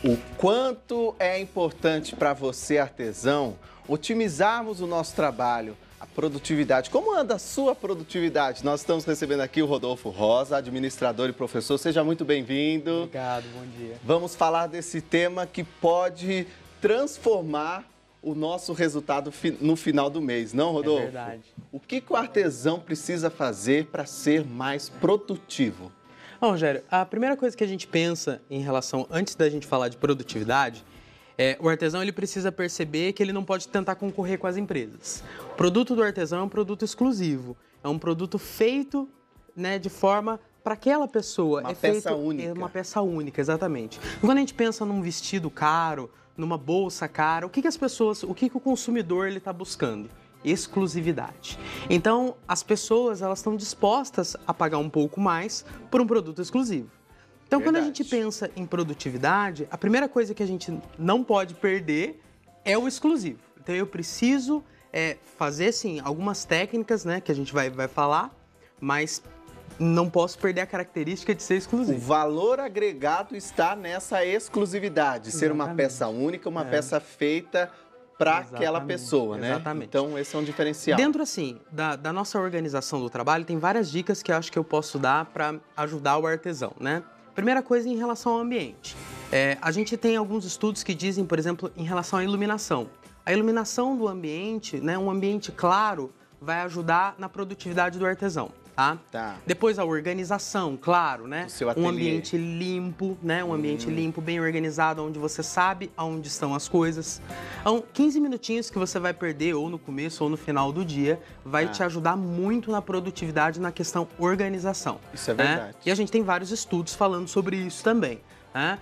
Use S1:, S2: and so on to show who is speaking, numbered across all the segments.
S1: O quanto é importante para você, artesão, otimizarmos o nosso trabalho, a produtividade. Como anda a sua produtividade? Nós estamos recebendo aqui o Rodolfo Rosa, administrador e professor. Seja muito bem-vindo.
S2: Obrigado, bom dia.
S1: Vamos falar desse tema que pode transformar o nosso resultado no final do mês, não, Rodolfo?
S2: É verdade.
S1: O que o artesão precisa fazer para ser mais produtivo?
S2: Bom, Rogério, a primeira coisa que a gente pensa em relação, antes da gente falar de produtividade, o artesão ele precisa perceber que ele não pode tentar concorrer com as empresas. O produto do artesão é um produto exclusivo, é um produto feito, né, de forma para aquela pessoa.
S1: Uma peça única.
S2: É uma peça única, exatamente. Quando a gente pensa num vestido caro, numa bolsa cara, o que o consumidor ele está buscando? Exclusividade. Então, as pessoas elas estão dispostas a pagar um pouco mais por um produto exclusivo. Então,
S1: Verdade.
S2: quando a gente pensa em produtividade, a primeira coisa que a gente não pode perder é o exclusivo. Então, eu preciso fazer, sim, algumas técnicas, né, que a gente vai falar, mas não posso perder a característica de ser exclusivo.
S1: O valor agregado está nessa exclusividade, ser uma peça única, uma peça feita para aquela pessoa, né?
S2: Exatamente.
S1: Então, esse é um diferencial.
S2: Dentro, assim, da nossa organização do trabalho, tem várias dicas que eu acho que eu posso dar para ajudar o artesão, né? Primeira coisa, em relação ao ambiente. A gente tem alguns estudos que dizem, por exemplo, em relação à iluminação. A iluminação do ambiente, né, um ambiente claro, vai ajudar na produtividade do artesão. Tá. Depois a organização, claro, né?
S1: O seu ateliê.
S2: Um ambiente limpo, né? Um ambiente limpo, bem organizado, onde você sabe aonde estão as coisas. Então, 15 minutinhos que você vai perder ou no começo ou no final do dia vai te ajudar muito na produtividade na questão organização.
S1: Isso é verdade.
S2: E a gente tem vários estudos falando sobre isso também, né?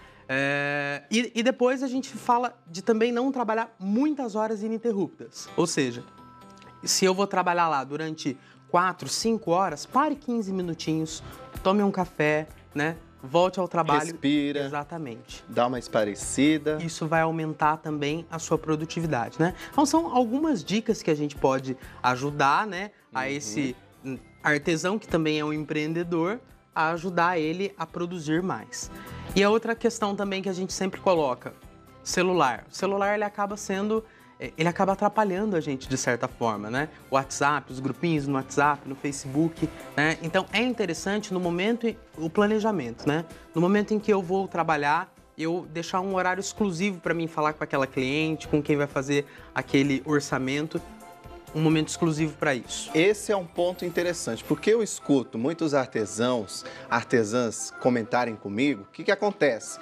S2: E depois a gente fala de também não trabalhar muitas horas ininterruptas. Ou seja, se eu vou trabalhar lá durante 4, 5 horas, pare 15 minutinhos, tome um café, né? Volte ao trabalho.
S1: Respira.
S2: Exatamente.
S1: Dá uma esparecida.
S2: Isso vai aumentar também a sua produtividade, né? Então, são algumas dicas que a gente pode ajudar, né? A esse artesão, que também é um empreendedor, a ajudar ele a produzir mais. E a outra questão também que a gente sempre coloca, celular. O celular, ele acaba atrapalhando a gente de certa forma, né? O WhatsApp, os grupinhos no WhatsApp, no Facebook, né? Então, é interessante o planejamento, né? No momento em que eu vou trabalhar, eu deixar um horário exclusivo para mim falar com aquela cliente, com quem vai fazer aquele orçamento, um momento exclusivo para isso.
S1: Esse é um ponto interessante, porque eu escuto muitos artesãs comentarem comigo, o que acontece?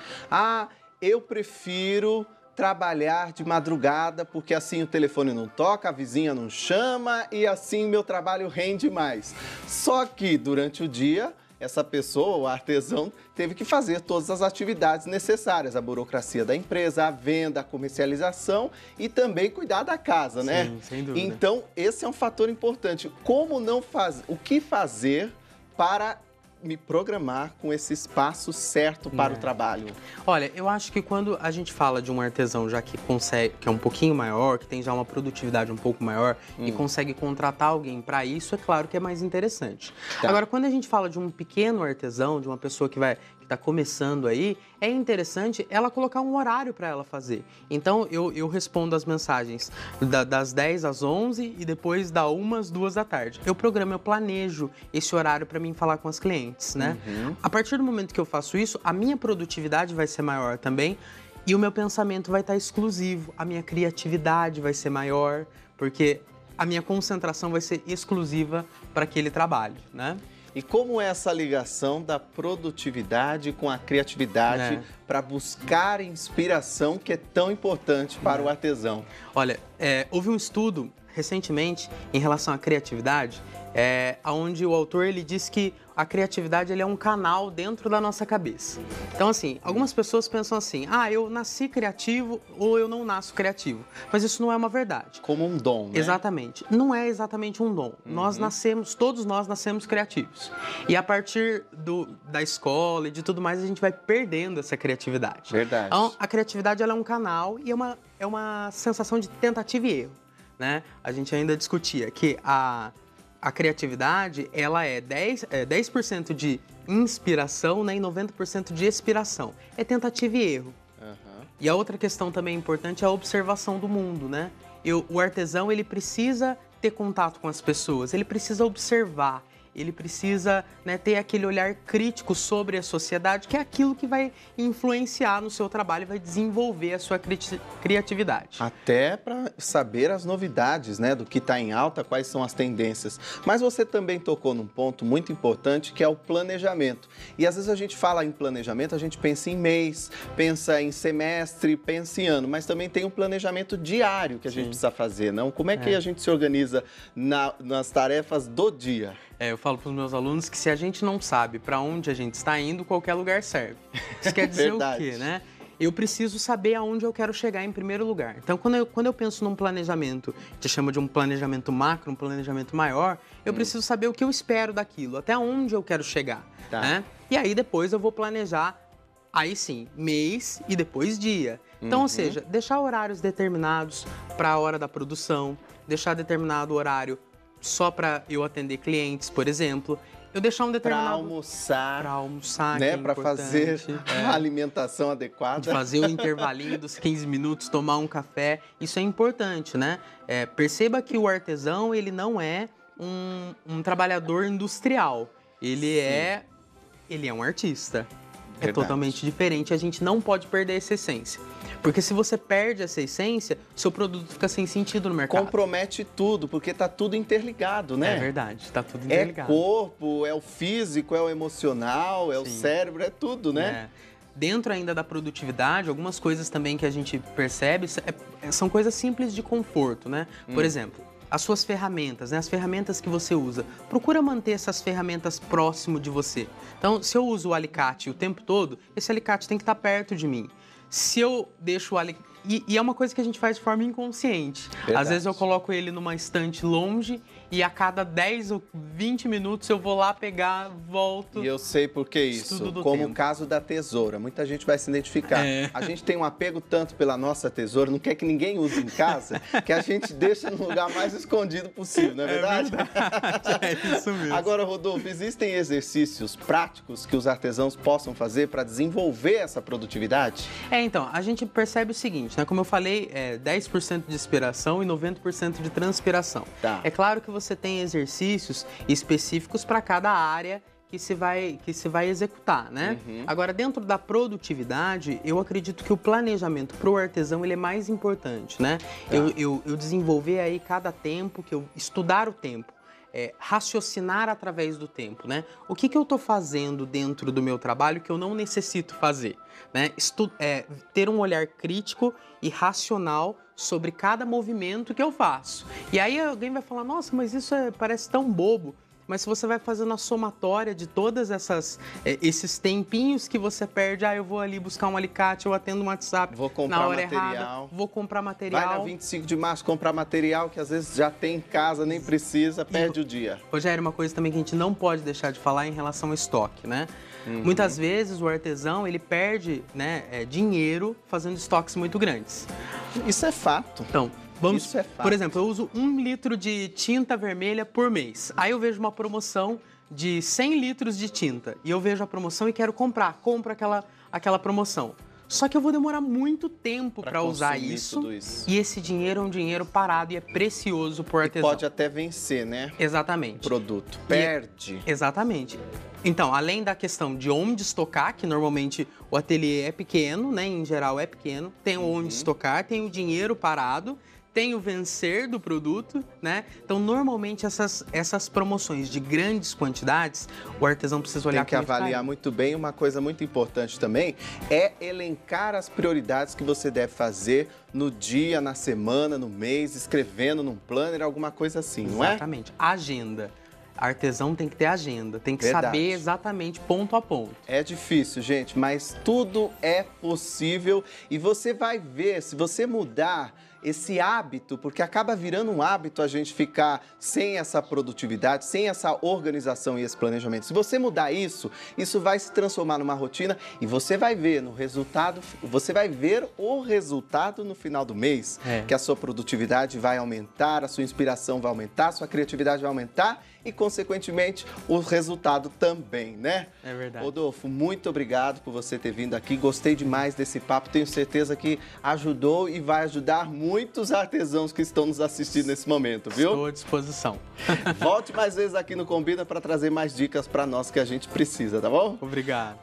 S1: Eu prefiro trabalhar de madrugada, porque assim o telefone não toca, a vizinha não chama e assim meu trabalho rende mais. Só que durante o dia, essa pessoa, o artesão, teve que fazer todas as atividades necessárias, a burocracia da empresa, a venda, a comercialização e também cuidar da casa, né?
S2: Sim, sem dúvida.
S1: Então, esse é um fator importante. O que fazer para me programar com esse espaço certo para o trabalho?
S2: Olha, eu acho que quando a gente fala de um artesão já que é um pouquinho maior, que tem já uma produtividade um pouco maior e consegue contratar alguém para isso, é claro que é mais interessante.
S1: Tá.
S2: Agora, quando a gente fala de um pequeno artesão, de uma pessoa que está começando aí, é interessante ela colocar um horário para ela fazer. Então, eu respondo as mensagens das 10 às 11 e depois da 1 às 2 da tarde. Eu planejo esse horário para mim falar com as clientes, né? A partir do momento que eu faço isso, a minha produtividade vai ser maior também e o meu pensamento vai estar exclusivo, a minha criatividade vai ser maior, porque a minha concentração vai ser exclusiva para aquele trabalho, né?
S1: E como é essa ligação da produtividade com a criatividade para buscar inspiração que é tão importante para o artesão?
S2: Olha, houve um estudo recentemente em relação à criatividade, onde o autor ele diz que a criatividade ele é um canal dentro da nossa cabeça. Então, assim, algumas pessoas pensam assim, eu nasci criativo ou eu não nasço criativo. Mas isso não é uma verdade.
S1: Como um dom, né?
S2: Exatamente. Não é exatamente um dom. Todos nós nascemos criativos. E a partir da escola e de tudo mais, a gente vai perdendo essa criatividade.
S1: Verdade.
S2: Então, a criatividade ela é um canal e é uma sensação de tentativa e erro, né? A gente ainda discutia que a criatividade, ela é 10% de inspiração, né, e 90% de expiração. É tentativa e erro. E a outra questão também importante é a observação do mundo, né? O artesão, ele precisa ter contato com as pessoas, ele precisa observar, ele precisa, né, ter aquele olhar crítico sobre a sociedade, que é aquilo que vai influenciar no seu trabalho, vai desenvolver a sua criatividade.
S1: Até para saber as novidades, né, do que está em alta, quais são as tendências. Mas você também tocou num ponto muito importante, que é o planejamento. E às vezes a gente fala em planejamento, a gente pensa em mês, pensa em semestre, pensa em ano, mas também tem um planejamento diário que a gente precisa fazer, não? Como é que a gente se organiza nas tarefas do dia?
S2: Eu falo para os meus alunos que se a gente não sabe para onde a gente está indo, qualquer lugar serve. Isso quer dizer o quê, né? Eu preciso saber aonde eu quero chegar em primeiro lugar. Então, quando eu penso num planejamento, a gente chama de um planejamento macro, um planejamento maior, eu preciso saber o que eu espero daquilo, até onde eu quero chegar, né? E aí depois eu vou planejar, aí sim, mês e depois dia. Então, ou seja, deixar horários determinados para a hora da produção, deixar determinado horário só para eu atender clientes, por exemplo. Eu deixar um determinado...
S1: Para almoçar,
S2: né?
S1: Para fazer a alimentação adequada.
S2: De fazer o intervalinho dos 15 minutos, tomar um café. Isso é importante, né? Perceba que o artesão, ele não é um trabalhador industrial. Ele é um artista. É totalmente diferente, a gente não pode perder essa essência. Porque se você perde essa essência, seu produto fica sem sentido no mercado.
S1: Compromete tudo, porque tá tudo interligado, né?
S2: É verdade, tá tudo interligado.
S1: É corpo, é o físico, é o emocional, é o cérebro, é tudo, né?
S2: Dentro ainda da produtividade, algumas coisas também que a gente percebe são coisas simples de conforto, né? Por exemplo, as suas ferramentas, né? As ferramentas que você usa. Procura manter essas ferramentas próximo de você. Então, se eu uso o alicate o tempo todo, esse alicate tem que estar perto de mim. Se eu deixo o alicate... E é uma coisa que a gente faz de forma inconsciente.
S1: Verdade.
S2: Às vezes eu coloco ele numa estante longe e a cada 10 ou 20 minutos eu vou lá pegar, volto.
S1: E eu sei por que isso, como o caso da tesoura. Muita gente vai se identificar. A gente tem um apego tanto pela nossa tesoura, não quer que ninguém use em casa, que a gente deixa no lugar mais escondido possível, não é verdade?
S2: É isso mesmo.
S1: Agora, Rodolfo, existem exercícios práticos que os artesãos possam fazer para desenvolver essa produtividade?
S2: Então, a gente percebe o seguinte, né? Como eu falei, 10% de inspiração e 90% de transpiração. É claro que você tem exercícios específicos para cada área que se vai executar, né? Agora, dentro da produtividade, eu acredito que o planejamento para o artesão ele é mais importante, né? Eu desenvolver aí cada tempo, que eu estudar o tempo. Raciocinar através do tempo, né? O que eu estou fazendo dentro do meu trabalho que eu não necessito fazer, né? Ter um olhar crítico e racional sobre cada movimento que eu faço. E aí alguém vai falar, nossa, mas isso parece tão bobo. Mas se você vai fazendo a somatória de todas esses tempinhos que você perde, eu vou ali buscar um alicate, eu atendo um WhatsApp na hora errada, vou comprar material.
S1: Vai na 25 de março comprar material que às vezes já tem em casa, nem precisa, perde o dia.
S2: Rogério, uma coisa também que a gente não pode deixar de falar em relação ao estoque, né? Muitas vezes o artesão, ele perde, né, dinheiro fazendo estoques muito grandes.
S1: Isso é fato.
S2: Então, por exemplo, eu uso 1 litro de tinta vermelha por mês. Aí eu vejo uma promoção de 100 litros de tinta e eu vejo a promoção e quero comprar. Compro aquela promoção. Só que eu vou demorar muito tempo para usar isso. E esse dinheiro é um dinheiro parado e é precioso por artesão.
S1: Pode até vencer, né?
S2: Exatamente.
S1: O produto. Perde.
S2: Exatamente. Então, além da questão de onde estocar, que normalmente o ateliê é pequeno, né? Em geral é pequeno. Tem onde estocar, tem o dinheiro parado, tem o vencer do produto, né? Então, normalmente, essas promoções de grandes quantidades, o artesão precisa olhar com
S1: Tem que avaliar muito bem. Uma coisa muito importante também é elencar as prioridades que você deve fazer no dia, na semana, no mês, escrevendo num planner, alguma coisa assim, não é?
S2: Exatamente. Agenda. Artesão tem que ter agenda, tem que saber exatamente ponto a ponto.
S1: É difícil, gente, mas tudo é possível e você vai ver, se você mudar esse hábito, porque acaba virando um hábito a gente ficar sem essa produtividade, sem essa organização e esse planejamento. Se você mudar isso, isso vai se transformar numa rotina e você vai ver no resultado, você vai ver o resultado no final do mês, que a sua produtividade vai aumentar, a sua inspiração vai aumentar, a sua criatividade vai aumentar e, consequentemente, o resultado também, né?
S2: É verdade.
S1: Rodolfo, muito obrigado por você ter vindo aqui. Gostei demais desse papo. Tenho certeza que ajudou e vai ajudar muitos artesãos que estão nos assistindo nesse momento, viu?
S2: Estou à disposição.
S1: Volte mais vezes aqui no Combina para trazer mais dicas para nós que a gente precisa, tá bom?
S2: Obrigado.